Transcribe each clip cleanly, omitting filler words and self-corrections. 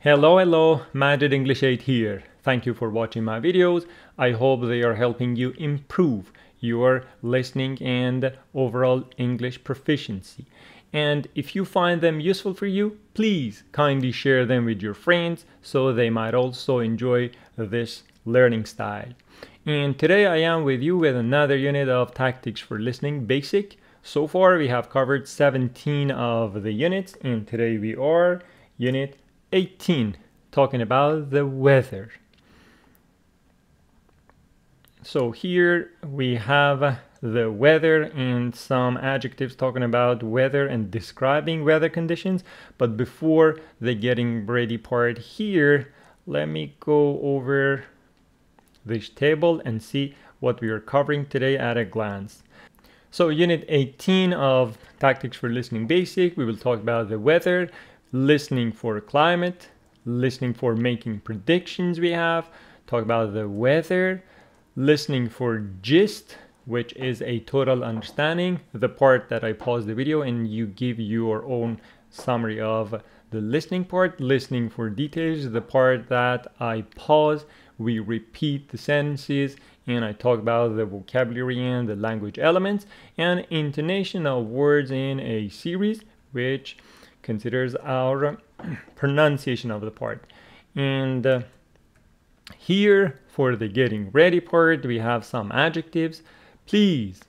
Hello, Magic English 8 here. Thank you for watching my videos. I hope they are helping you improve your listening and overall English proficiency. And if you find them useful for you, please kindly share them with your friends so they might also enjoy this learning style. And today I am with you with another unit of Tactics for Listening Basic. So far we have covered 17 of the units, and today we are unit 18, talking about the weather. So here we have the weather and some adjectives talking about weather and describing weather conditions. But before the getting ready part here, let me go over this table and see what we are covering today at a glance. So unit 18 of Tactics for Listening Basic, we will talk about the weather, listening for climate, listening for making predictions we have, talk about the weather, listening for gist, which is a total understanding, the part that I pause the video and you give your own summary of the listening part, listening for details, the part that I pause, we repeat the sentences, and I talk about the vocabulary and the language elements, and intonation of words in a series, which considers our pronunciation of the part. And here for the getting ready part, we have some adjectives. Please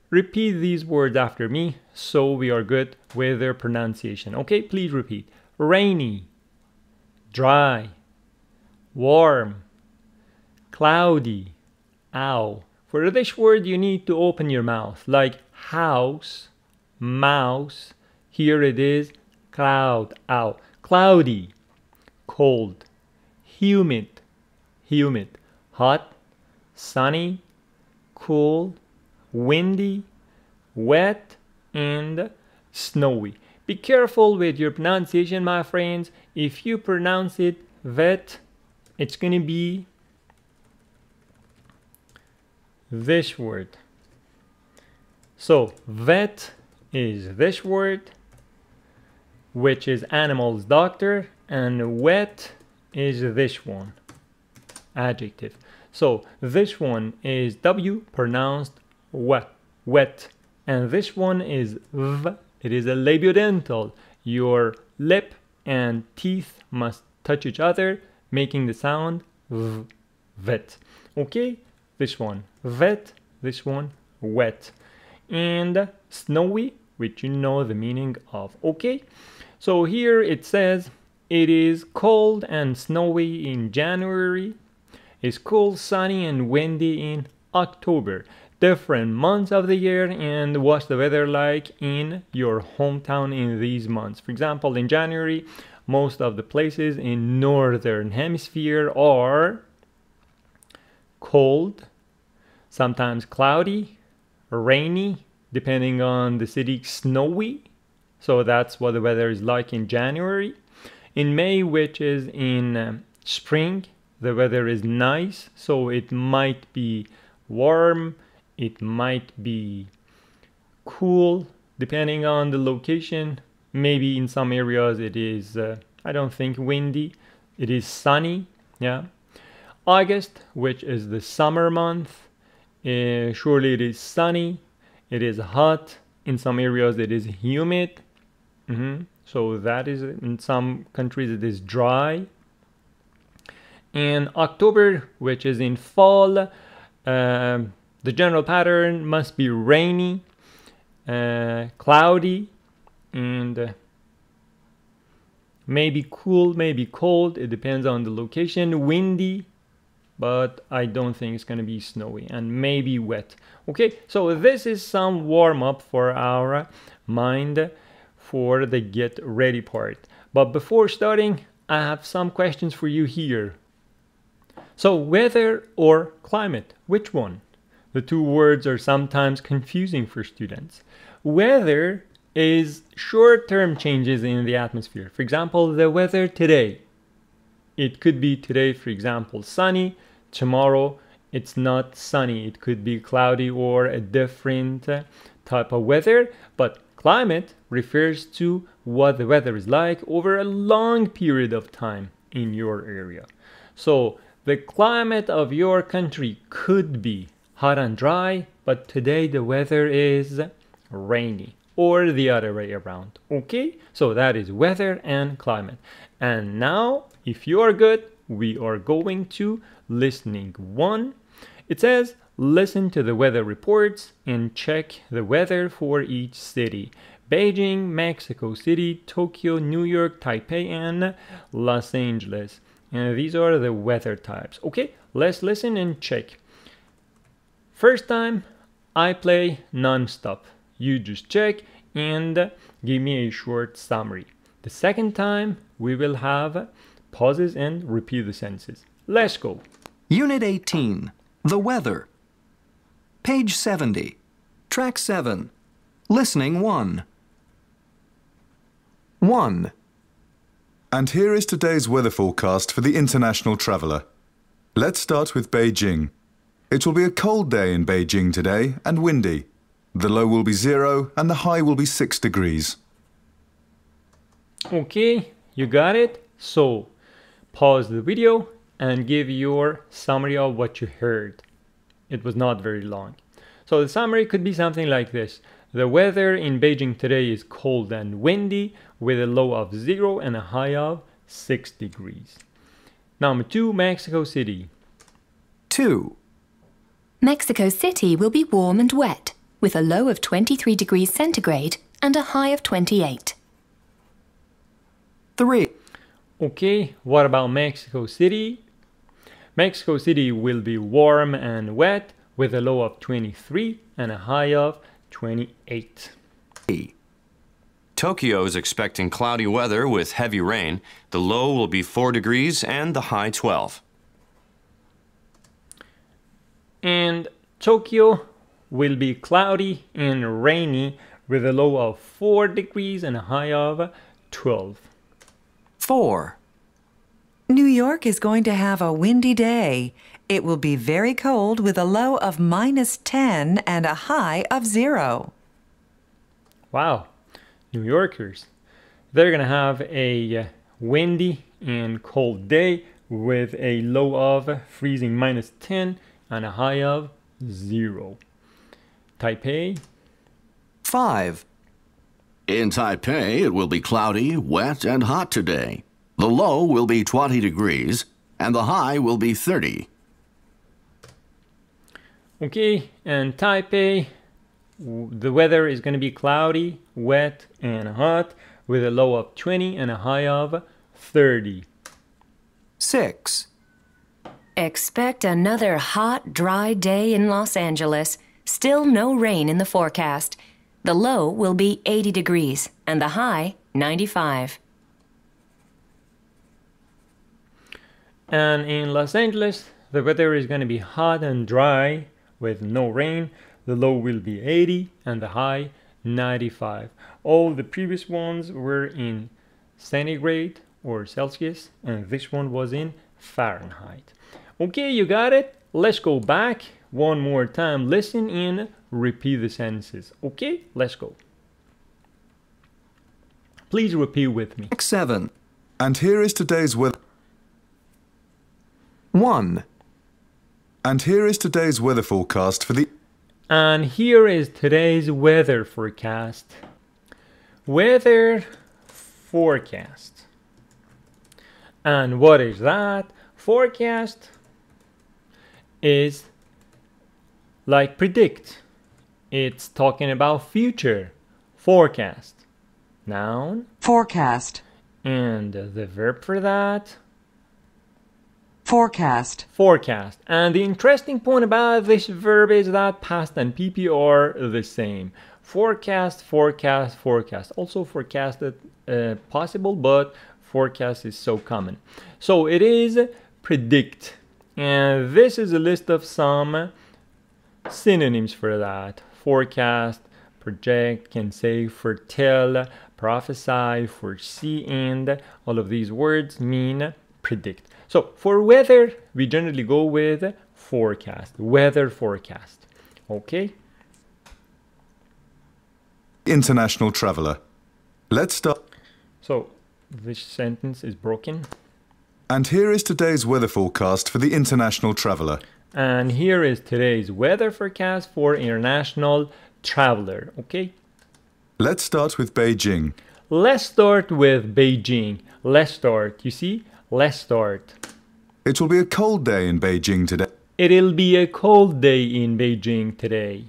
repeat these words after me so we are good with their pronunciation. Okay, please repeat. Rainy, dry, warm, cloudy, ow. For this word you need to open your mouth, like house, mouse. Here it is cloud, ow. Cloudy, cold, humid, hot, sunny, cool, windy, wet, and snowy. Be careful with your pronunciation, my friends. If you pronounce it wet, it's gonna be this word. So wet is this word, which is animal's doctor, and wet is this one, adjective. So this one is W pronounced wet, and this one is V. It is a labiodental. Your lip and teeth must touch each other, making the sound V, vet. Okay, this one vet, this one wet. And snowy, which you know the meaning of. Okay, so here it says it is cold and snowy in January. It's cool, sunny, and windy in October. Different months of the year, and what's the weather like in your hometown in these months. For example, in January, most of the places in northern hemisphere are cold, sometimes cloudy, rainy, depending on the city, snowy. So that's what the weather is like in January. In May, which is in spring, the weather is nice, so it might be warm, it might be cool, depending on the location. Maybe in some areas it is, I don't think windy, it is sunny, yeah. August, which is the summer month, surely it is sunny, it is hot, in some areas it is humid, so that is, in some countries it is dry. And October, which is in fall, the general pattern must be rainy, cloudy, and maybe cool, maybe cold. It depends on the location. Windy, but I don't think it's going to be snowy, and maybe wet. Okay, so this is some warm up for our mind for the get ready part. But before starting, I have some questions for you here. So weather or climate, which one? The two words are sometimes confusing for students. Weather is short-term changes in the atmosphere. For example, the weather today. It could be today, for example, sunny. Tomorrow, it's not sunny. It could be cloudy or a different type of weather. But climate refers to what the weather is like over a long period of time in your area. So the climate of your country could be hot and dry, but today the weather is rainy, or the other way around. Okay, so that is weather and climate. And now, if you are good, we are going to listening 1. It says, listen to the weather reports and check the weather for each city. Beijing, Mexico City, Tokyo, New York, Taipei, and Los Angeles. And these are the weather types. Okay, let's listen and check. First time, I play non-stop. You just check and give me a short summary. The second time, we will have pauses and repeat the sentences. Let's go. Unit 18, the weather. Page 70, track 7, listening 1. 1. And here is today's weather forecast for the international traveller. Let's start with Beijing. It will be a cold day in Beijing today and windy. The low will be 0 and the high will be 6 degrees. Okay, you got it? So, pause the video and give your summary of what you heard. It was not very long. So the summary could be something like this. The weather in Beijing today is cold and windy with a low of 0 and a high of 6 degrees. Number 2, Mexico City. 2. Mexico City will be warm and wet with a low of 23 degrees centigrade and a high of 28. 3. Okay, what about Mexico City? Mexico City will be warm and wet with a low of 23 and a high of 28. Tokyo is expecting cloudy weather with heavy rain. The low will be 4 degrees and the high 12. And Tokyo will be cloudy and rainy with a low of 4 degrees and a high of 12. 4. New York is going to have a windy day. It will be very cold with a low of -10 and a high of 0. Wow, New Yorkers. They're going to have a windy and cold day with a low of freezing -10 and a high of 0. Taipei. 5. In Taipei, it will be cloudy, wet, and hot today. The low will be 20 degrees, and the high will be 30. Okay, and Taipei, the weather is going to be cloudy, wet, and hot with a low of 20 and a high of 30. 6. Expect another hot, dry day in Los Angeles. Still no rain in the forecast. The low will be 80 degrees and the high 95. And in Los Angeles, the weather is going to be hot and dry with no rain. The low will be 80 and the high 95. All the previous ones were in centigrade or Celsius, and this one was in Fahrenheit. Okay, you got it? Let's go back one more time. Listen and repeat the sentences. Okay, let's go. Please repeat with me. Track 7. And here is today's weather. 1. And here is today's weather forecast for the... And here is today's weather forecast. Weather forecast. And what is that? Forecast is like predict. It's talking about future. Forecast. Noun. Forecast. And the verb for that? Forecast. Forecast. And the interesting point about this verb is that past and PP are the same. Forecast, forecast, forecast. Also forecasted possible, but forecast is so common. So it is predict. And this is a list of some synonyms for that. Forecast, project, can say, foretell, prophesy, foresee, and all of these words mean predict. So for weather, we generally go with forecast, weather forecast. Okay? International traveller. Let's start. So this sentence is broken. And here is today's weather forecast for the international traveller. And here is today's weather forecast for international traveler. Okay? Let's start with Beijing. Let's start with Beijing. Let's start. You see? Let's start. It will be a cold day in Beijing today It'll be a cold day in Beijing today.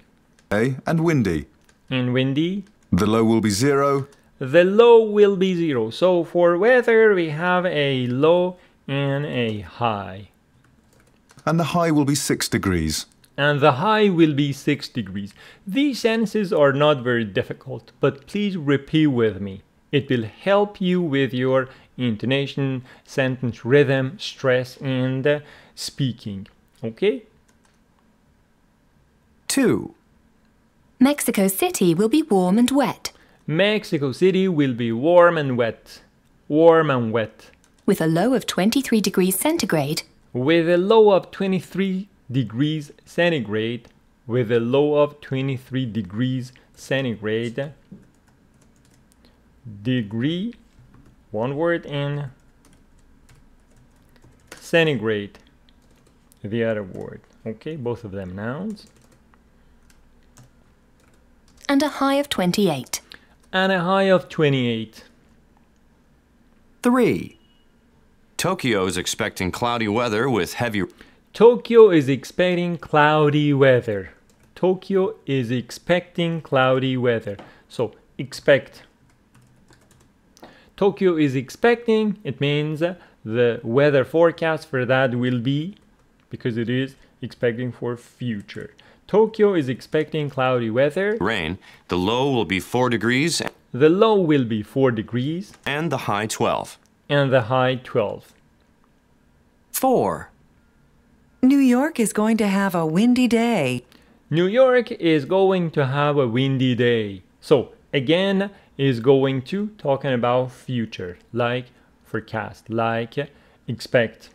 and windy. And windy. The low will be 0. The low will be 0. So for weather, we have a low and a high. And the high will be 6 degrees. And the high will be 6 degrees. These sentences are not very difficult, but please repeat with me. It will help you with your intonation, sentence rhythm, stress, and speaking. Okay? 2, Mexico City will be warm and wet, Mexico City will be warm and wet. Warm and wet. with a low of 23 degrees centigrade, With a low of 23 degrees centigrade. With a low of 23 degrees centigrade. Degree, one word, and centigrade, the other word. Okay, both of them nouns. and a high of 28. And a high of 28. 3, Tokyo is expecting cloudy weather with heavy. Tokyo is expecting cloudy weather. Tokyo is expecting cloudy weather. So, expect. Tokyo is expecting, it means the weather forecast for that will be, because it is expecting for future. Tokyo is expecting cloudy weather. Rain. The low will be 4 degrees The low will be 4 degrees and the high 12. and the high 12. 4, New York is going to have a windy day. New York is going to have a windy day. So again, is going to talking about future, like forecast, like expect.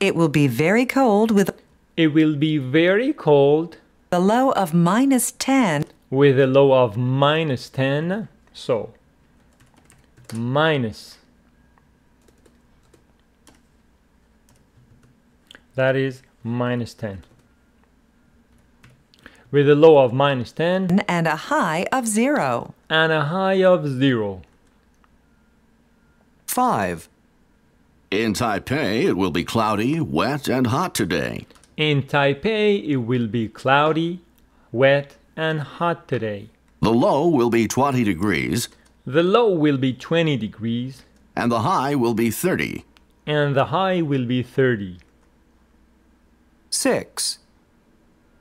It will be very cold with It will be very cold a low of -10 with a low of -10. So minus. That is -10. With a low of -10 and a high of 0. and a high of 0. 5, In Taipei, it will be cloudy, wet, and hot today. In Taipei, it will be cloudy, wet, and hot today. The low will be 20 degrees, The low will be 20 degrees, and the high will be 30. and the high will be 30. 6,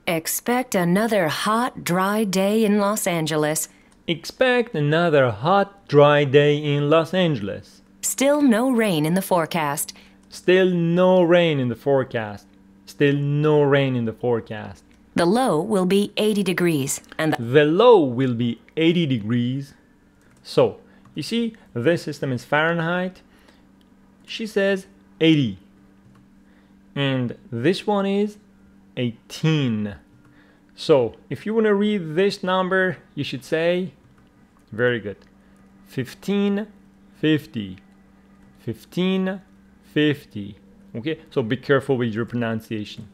Expect another hot, dry day in Los Angeles. Expect another hot, dry day in Los Angeles. Still no rain in the forecast. Still no rain in the forecast. Still no rain in the forecast. The low will be 80 degrees, and the The low will be 80 degrees. So, you see, this system is Fahrenheit. She says 80. And this one is 18. So, if you want to read this number, you should say, very good, 1550. 1550. Okay, so be careful with your pronunciation.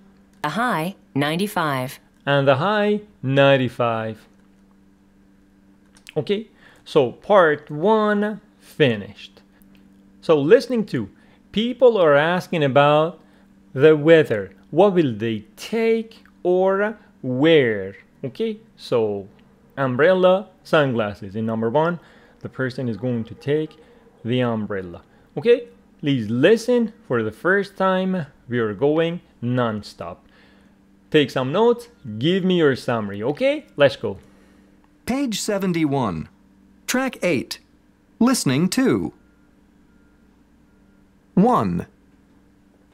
high, 95. And the high, 95. Okay, so part 1 finished. So listening to, people are asking about the weather. What will they take or wear? Okay, so umbrella, sunglasses. In number 1, the person is going to take the umbrella. Okay, please listen for the first time. We are going non-stop. Take some notes, give me your summary, okay? Let's go. page 71, track 8, listening to. 1,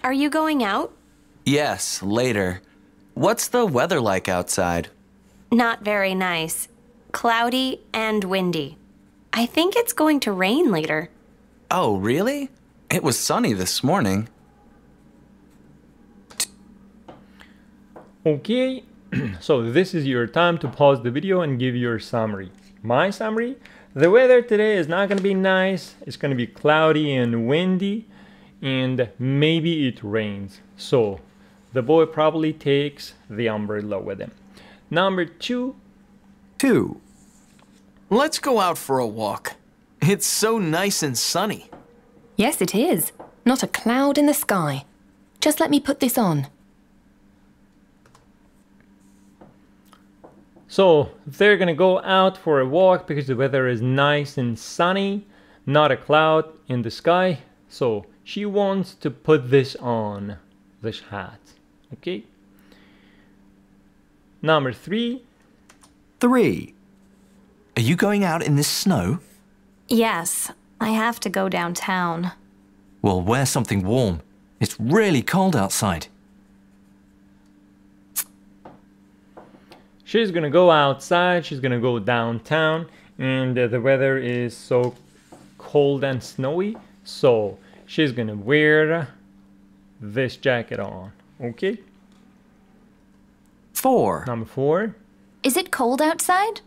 Are you going out? Yes, later. What's the weather like outside? Not very nice. Cloudy and windy. I think it's going to rain later. Oh, really? It was sunny this morning. Okay, so this is your time to pause the video and give your summary. my summary. The weather today is not going to be nice. It's going to be cloudy and windy, and maybe it rains. So the boy probably takes the umbrella with him. Number 2. 2. Let's go out for a walk. It's so nice and sunny. Yes, it is. Not a cloud in the sky. Just let me put this on. So they're gonna go out for a walk because the weather is nice and sunny, not a cloud in the sky. So she wants to put this on, this hat. Okay. Number 3. 3. Are you going out in this snow? Yes, I have to go downtown. Well, wear something warm. It's really cold outside. She's gonna go outside, she's gonna go downtown, and the weather is so cold and snowy, so she's gonna wear this jacket on. Okay. 4. Number 4. Is it cold outside?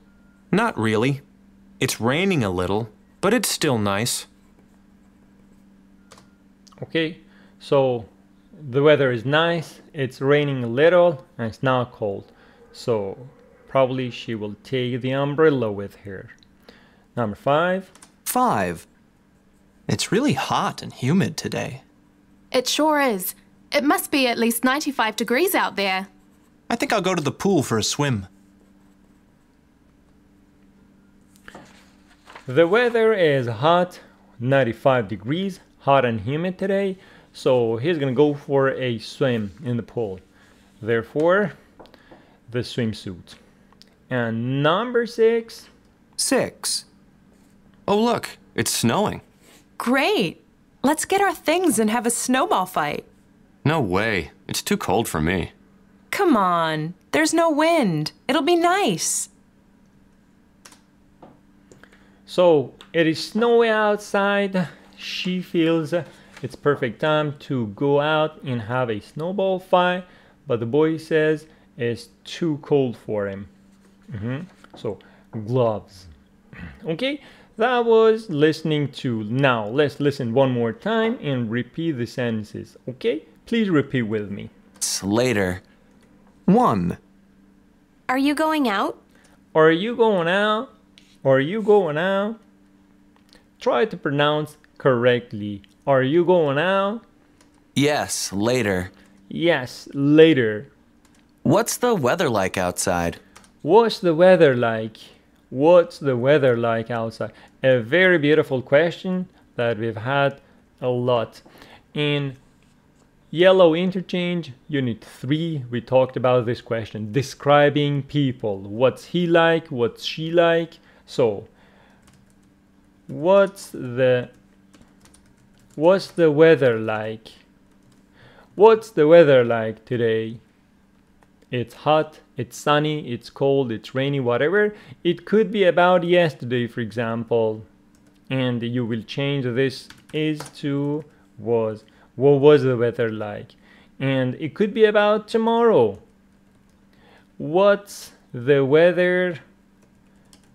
Not really. It's raining a little, but it's still nice. Okay, so the weather is nice, it's raining a little, and it's not cold. So probably she will take the umbrella with her. Number 5. 5. It's really hot and humid today. It sure is. It must be at least 95 degrees out there. I think I'll go to the pool for a swim. The weather is hot, 95 degrees, hot and humid today, so he's gonna go for a swim in the pool. Therefore, the swimsuit. And number 6. 6. Oh, look, it's snowing. Great! Let's get our things and have a snowball fight. No way. It's too cold for me. Come on, there's no wind. It'll be nice. So it is snowy outside. She feels it's perfect time to go out and have a snowball fight, but the boy says it's too cold for him. So gloves. Okay, that was listening to. Now let's listen one more time and repeat the sentences. Okay, please repeat with me. It's later. 1. Are you going out? Are you going out? Are you going out? Try to pronounce correctly. Are you going out? Yes, later. Yes, later. What's the weather like outside? What's the weather like? What's the weather like outside? A very beautiful question that we've had a lot. In yellow interchange, unit 3, we talked about this question. Describing people. What's he like? What's she like? So, what's the weather like? What's the weather like today? It's hot, it's sunny, it's cold, it's rainy, whatever. It could be about yesterday, for example. And you will change this is to was. What was the weather like? And it could be about tomorrow. What's the weather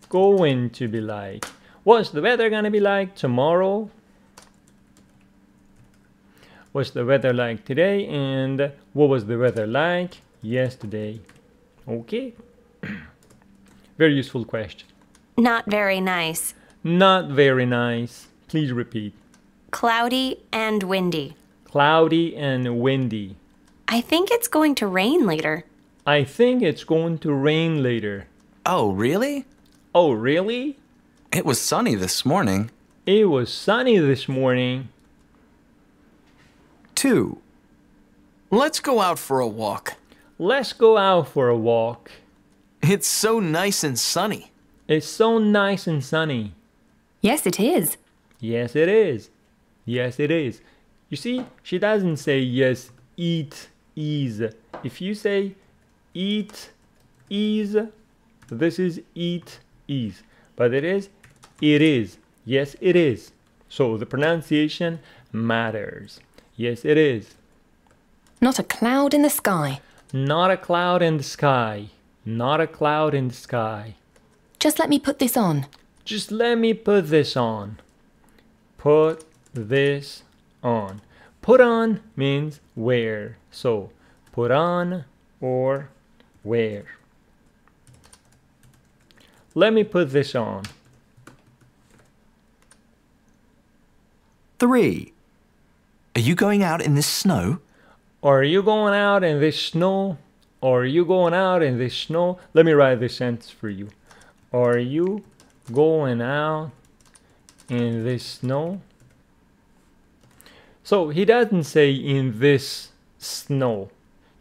going to be like? What's the weather gonna be like tomorrow? What's the weather like today? And what was the weather like yesterday? Okay. Very useful question. Not very nice. Not very nice. Please repeat. Cloudy and windy. Cloudy and windy. I think it's going to rain later. I think it's going to rain later. Oh, really? Oh, really? It was sunny this morning. It was sunny this morning. 2. Let's go out for a walk. Let's go out for a walk. It's so nice and sunny. It's so nice and sunny. Yes, it is. Yes, it is. Yes, it is. You see, she doesn't say yes, eat, is. If you say eat, is, this is eat, is. But it is. Yes, it is. So the pronunciation matters. Yes, it is. Not a cloud in the sky. Not a cloud in the sky. Not a cloud in the sky. Just let me put this on. Just let me put this on. Put this on. Put on means wear. So, put on or wear. Let me put this on. 3. Are you going out in this snow? Are you going out in this snow? Are you going out in this snow? Let me write this sentence for you. Are you going out in this snow? So he doesn't say in this snow.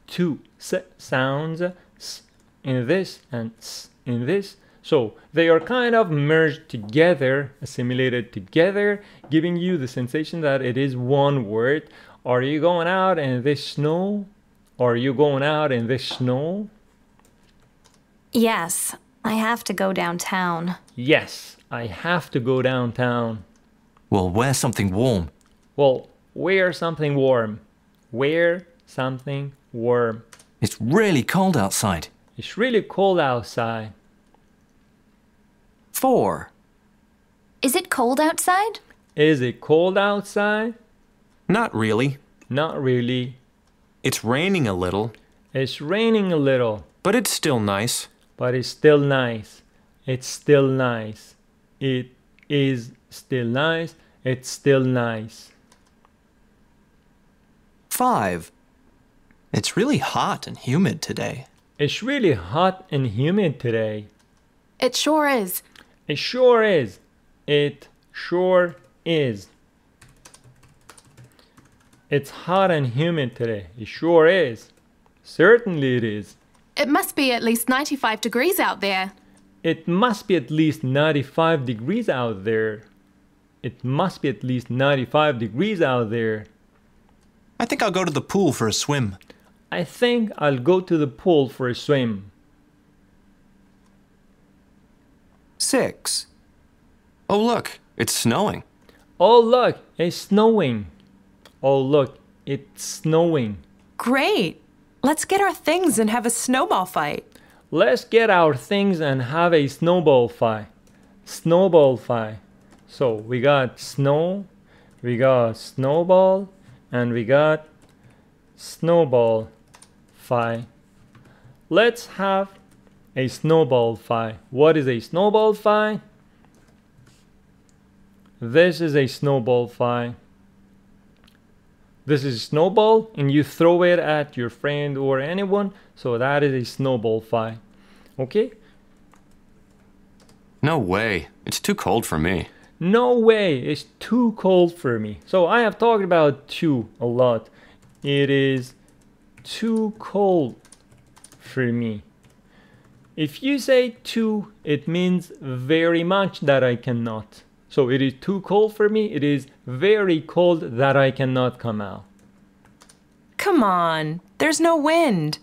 Two sounds, s in this and s in this. So they are kind of merged together, assimilated together, giving you the sensation that it is one word. Are you going out in this snow? Are you going out in this snow? Yes, I have to go downtown. Yes, I have to go downtown. Well, wear something warm. Well, wear something warm. Wear something warm. It's really cold outside. It's really cold outside. 4. Is it cold outside? Is it cold outside? Not really. Not really. It's raining a little, It's raining a little, but it's still nice. but it's still nice. It's still nice. It is still nice. It's still nice. 5. It's really hot and humid today. It's really hot and humid today. It sure is. It sure is. It sure is. It's hot and humid today. It sure is. Certainly it is. It must be at least 95 degrees out there. It must be at least 95 degrees out there. It must be at least 95 degrees out there. I think I'll go to the pool for a swim. I think I'll go to the pool for a swim. 6. Oh, look, it's snowing. Oh look, it's snowing. Oh look, it's snowing. Great! Let's get our things and have a snowball fight. Let's get our things and have a snowball fight. Snowball fight. So we got snow, we got snowball, and we got snowball fight. Let's have a snowball fight. What is a snowball fight? This is a snowball fight. This is a snowball and you throw it at your friend or anyone, so that is a snowball fight. Okay? No way. It's too cold for me. No way, it's too cold for me. So I have talked about too a lot. It is too cold for me. If you say too, it means very much that I cannot. So it is too cold for me. It is very cold that I cannot come out. Come on, there's no wind.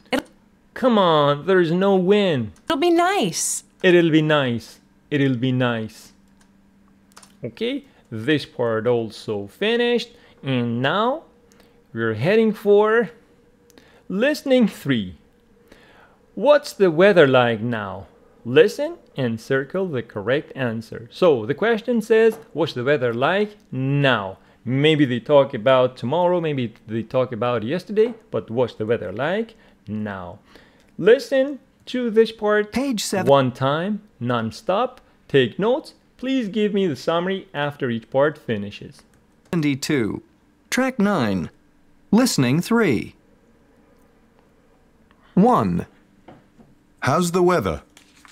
Come on, there's no wind. It'll be nice. It'll be nice. It'll be nice. Okay, this part also finished. And now we're heading for listening 3. What's the weather like now? Listen and circle the correct answer. So the question says, what's the weather like now? Maybe they talk about tomorrow, maybe they talk about yesterday, but what's the weather like now? Listen to this part Page 7. one time, non-stop. Take notes. Please give me the summary after each part finishes. 72. Track 9. Listening 3. 1. How's the weather?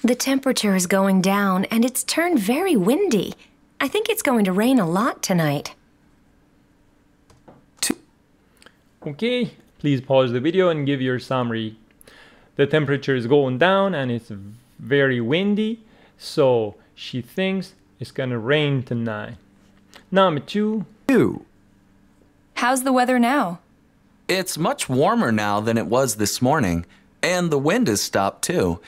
The temperature is going down and it's turned very windy. I think it's going to rain a lot tonight. Okay, please pause the video and give your summary. The temperature is going down and it's very windy, so she thinks it's gonna rain tonight. Number 2. 2. How's the weather now? It's much warmer now than it was this morning, and the wind has stopped too.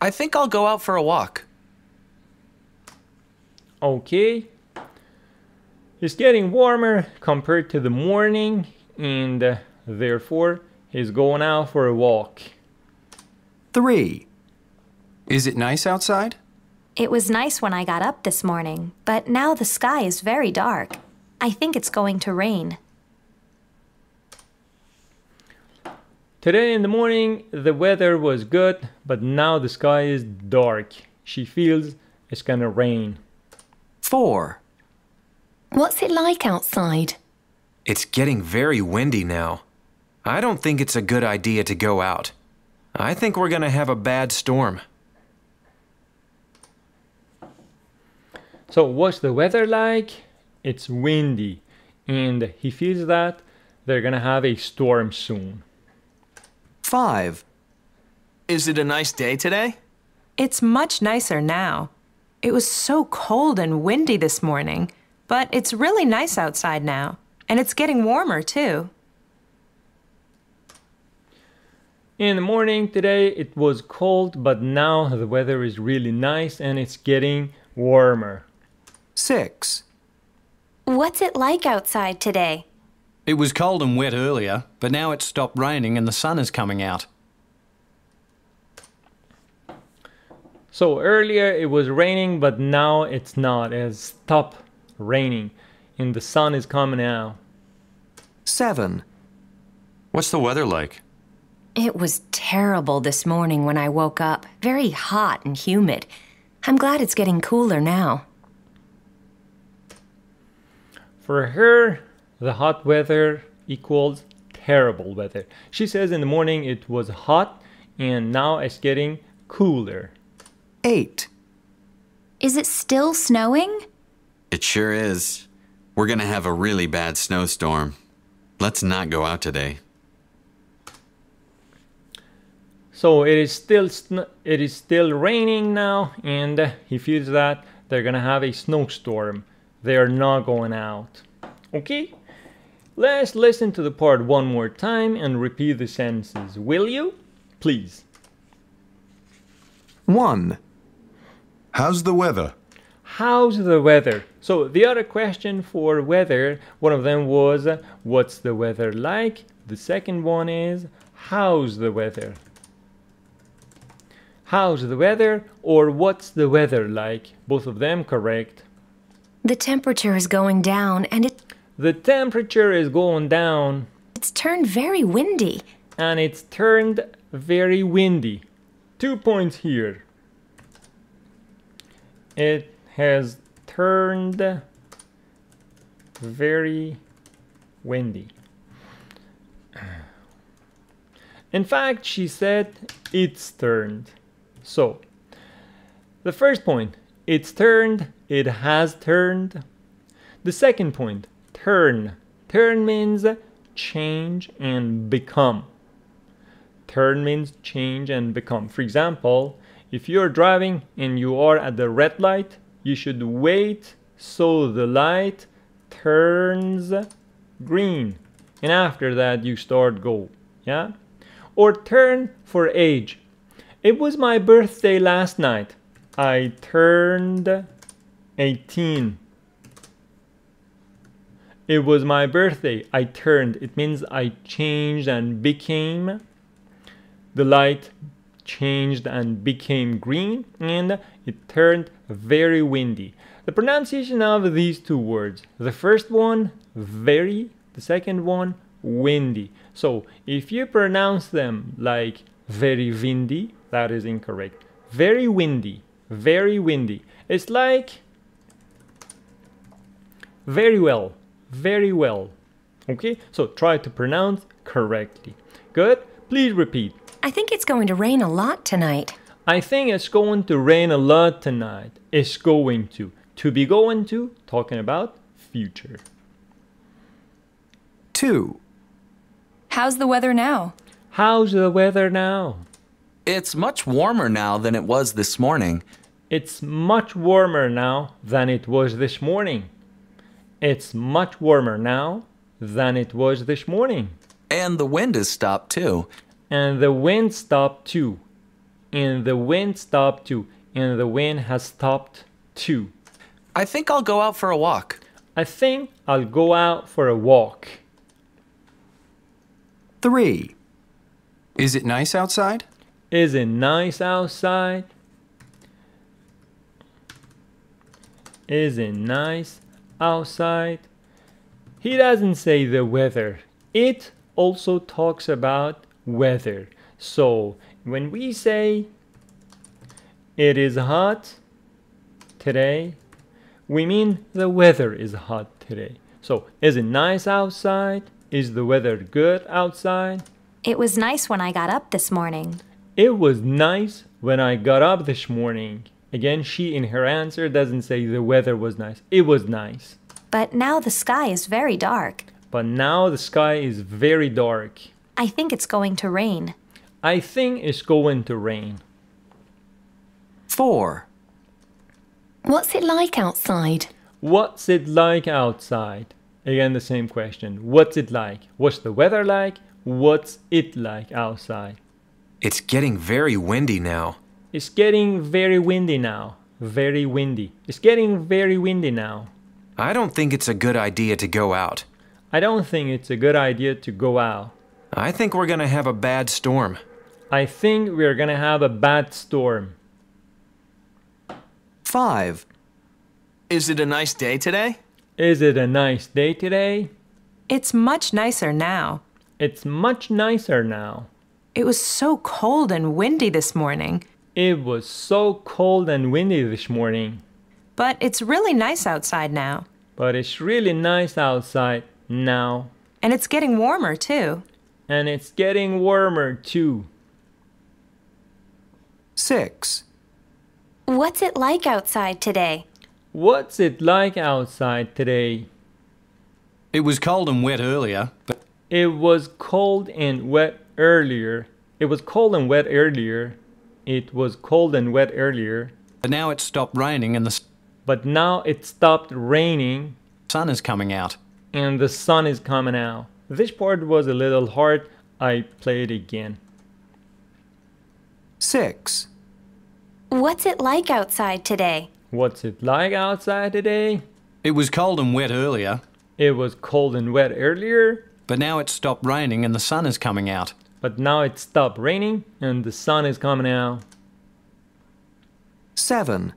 I think I'll go out for a walk. Okay. It's getting warmer compared to the morning, and therefore he's going out for a walk. 3. Is it nice outside? It was nice when I got up this morning, but now the sky is very dark. I think it's going to rain. Today in the morning, the weather was good, but now the sky is dark. She feels it's gonna rain. 4. What's it like outside? It's getting very windy now. I don't think it's a good idea to go out. I think we're gonna have a bad storm. So what's the weather like? It's windy, and he feels that they're gonna have a storm soon. 5. Is it a nice day today? It's much nicer now. It was so cold and windy this morning, but it's really nice outside now, and it's getting warmer too. In the morning today it was cold, but now the weather is really nice and it's getting warmer. 6. What's it like outside today? It was cold and wet earlier, but now it's stopped raining and the sun is coming out. So earlier it was raining, but now it's not. It has stopped raining and the sun is coming out. 7. What's the weather like? It was terrible this morning when I woke up. Very hot and humid. I'm glad it's getting cooler now. For her, the hot weather equals terrible weather. She says in the morning it was hot and now it's getting cooler. 8. Is it still snowing? It sure is. We're gonna have a really bad snowstorm. Let's not go out today. So it is still raining now, and he feels that they're gonna have a snowstorm. They are not going out. Okay? Let's listen to the part one more time and repeat the sentences. Will you? Please. 1. How's the weather? How's the weather? So the other question for weather, one of them was, what's the weather like? The second one is, how's the weather? How's the weather or what's the weather like? Both of them correct. The temperature is going down and The temperature is going down. It's turned very windy. And it's turned very windy. 2 points here. It has turned very windy. In fact, she said it's turned. So, the first point, it's turned, it has turned. The second point, turn. Turn means change and become. Turn means change and become. For example, if you're driving and you are at the red light, you should wait so the light turns green. And after that, you start go. Yeah? Or turn for age. It was my birthday last night. I turned 18. It was my birthday. I turned. It means I changed and became. The light changed and became green, and it turned very windy. The pronunciation of these two words. The first one, very. The second one, windy. So if you pronounce them like very windy, that is incorrect. Very windy. Very windy. It's like very well. Very well. Okay? So try to pronounce correctly. Good? Please repeat. I think it's going to rain a lot tonight. I think it's going to rain a lot tonight. It's going to. To be going to, talking about future. 2. How's the weather now? How's the weather now? It's much warmer now than it was this morning. It's much warmer now than it was this morning. It's much warmer now than it was this morning. And the wind has stopped too. And the wind stopped too. And the wind stopped too. And the wind has stopped too. I think I'll go out for a walk. I think I'll go out for a walk. 3. Is it nice outside? Is it nice outside? Is it nice outside? He doesn't say the weather. It also talks about weather. So when we say it is hot today, we mean the weather is hot today. So is it nice outside? Is the weather good outside? It was nice when I got up this morning. It was nice when I got up this morning. Again, she in her answer doesn't say the weather was nice. It was nice. But now the sky is very dark. But now the sky is very dark. I think it's going to rain. I think it's going to rain. 4. What's it like outside? What's it like outside? Again, the same question. What's it like? What's the weather like? What's it like outside? It's getting very windy now. It's getting very windy now. Very windy. It's getting very windy now. I don't think it's a good idea to go out. I don't think it's a good idea to go out. I think we're gonna have a bad storm. I think we're gonna have a bad storm. 5. Is it a nice day today? Is it a nice day today? It's much nicer now. It's much nicer now. It was so cold and windy this morning. It was so cold and windy this morning. But it's really nice outside now. But it's really nice outside now. And it's getting warmer too. And it's getting warmer too. 6. What's it like outside today? What's it like outside today? It was cold and wet earlier, but It was cold and wet earlier. It was cold and wet earlier. It was cold and wet earlier. but now it's stopped raining and the But now it stopped raining sun is coming out. and the sun is coming out. This part was a little hard. I play it again. 6. What's it like outside today? What's it like outside today? It was cold and wet earlier, It was cold and wet earlier, but now it's stopped raining and the sun is coming out. but now it stopped raining and the sun is coming out. 7.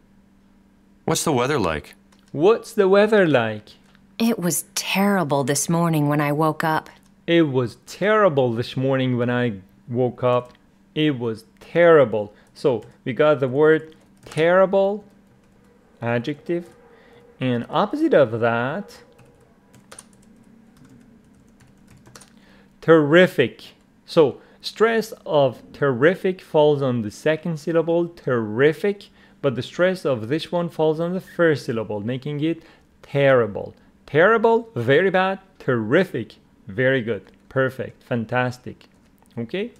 What's the weather like? What's the weather like? It was terrible this morning when I woke up. It was terrible this morning when I woke up. It was terrible. So we got the word terrible, adjective, and opposite of that, terrific. So stress of terrific falls on the second syllable, terrific, but the stress of this one falls on the first syllable, making it terrible. Terrible, very bad. Terrific, very good. Perfect, fantastic. Okay?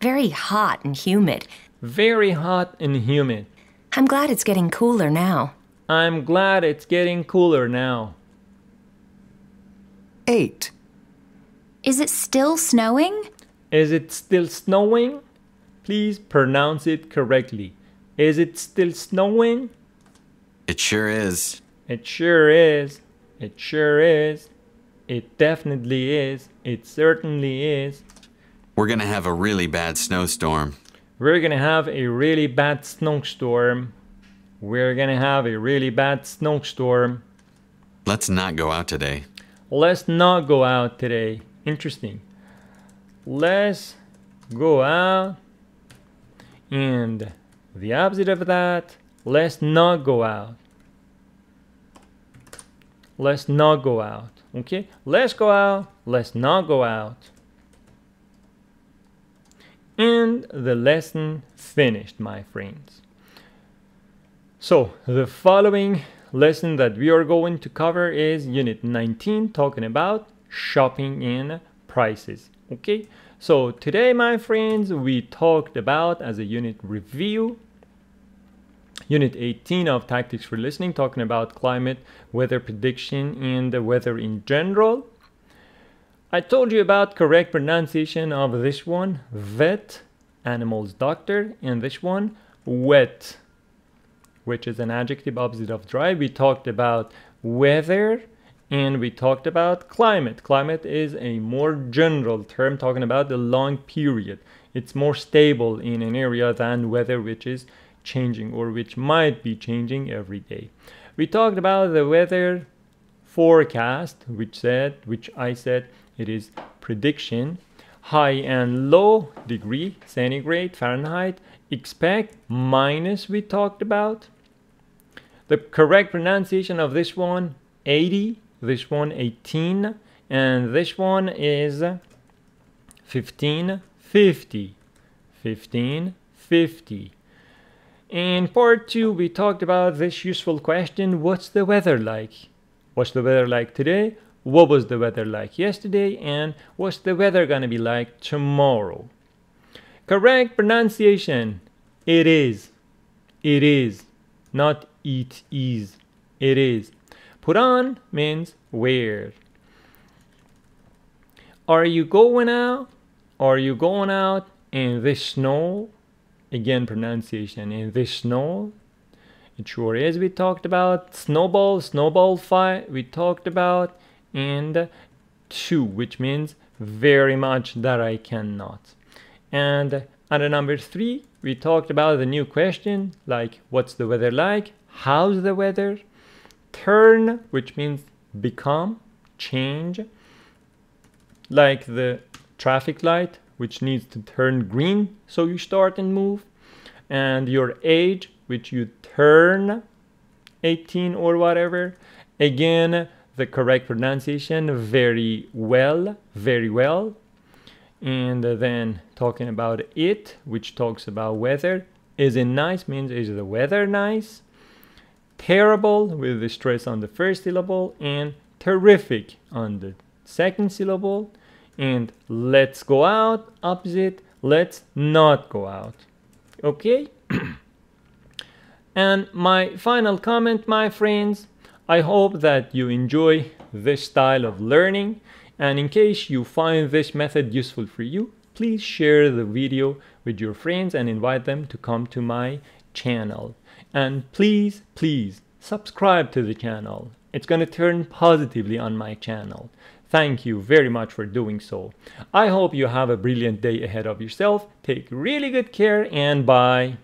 Very hot and humid. Very hot and humid. I'm glad it's getting cooler now. I'm glad it's getting cooler now. 8. Is it still snowing? Is it still snowing? Please pronounce it correctly. Is it still snowing? It sure is. It sure is. It sure is. It definitely is. It certainly is. We're gonna have a really bad snowstorm. We're gonna have a really bad snowstorm. We're gonna have a really bad snowstorm. Let's not go out today. Let's not go out today. Interesting. Let's go out. And the opposite of that, let's not go out. Let's not go out. Okay? Let's go out. Let's not go out. And the lesson finished, my friends. So, the following lesson that we are going to cover is Unit 19, talking about shopping and prices. Okay? So, today, my friends, we talked about, as a unit review, Unit 18 of Tactics for Listening, talking about climate, weather prediction, and the weather in general. I told you about correct pronunciation of this one, vet, animal's doctor, and this one, wet, which is an adjective opposite of dry. We talked about weather, and we talked about climate. Climate is a more general term talking about the long period. It's more stable in an area than weather, which is changing or which might be changing every day. we talked about the weather forecast, which I said it is prediction. High and low degree, centigrade, Fahrenheit. Expect, minus we talked about. The correct pronunciation of this one, 80. This one, 18. And this one is 1550. 1550. In part 2, we talked about this useful question, what's the weather like? What's the weather like today? What was the weather like yesterday? And what's the weather gonna be like tomorrow? Correct pronunciation, it is. It is, not it is. It is. Put on means wear. Are you going out? Are you going out in this snow? Again, pronunciation, in this snow. It sure is. We talked about snowball fight. We talked about, and to, which means very much that I cannot. And under number 3, we talked about the new question, like what's the weather like? How's the weather? Turn, which means become, change. Like the traffic light, which needs to turn green, so you start and move. And your age, which you turn 18 or whatever. Again, the correct pronunciation, very well, very well. And then talking about it, which talks about weather. Is it nice means is the weather nice? Terrible with the stress on the first syllable, and terrific on the second syllable. And let's go out, opposite, let's not go out. Okay? And my final comment, my friends, I hope that you enjoy this style of learning. And in case you find this method useful for you, please share the video with your friends and invite them to come to my channel. And please, please subscribe to the channel. It's going to turn positively on my channel. Thank you very much for doing so. I hope you have a brilliant day ahead of yourself. Take really good care and bye.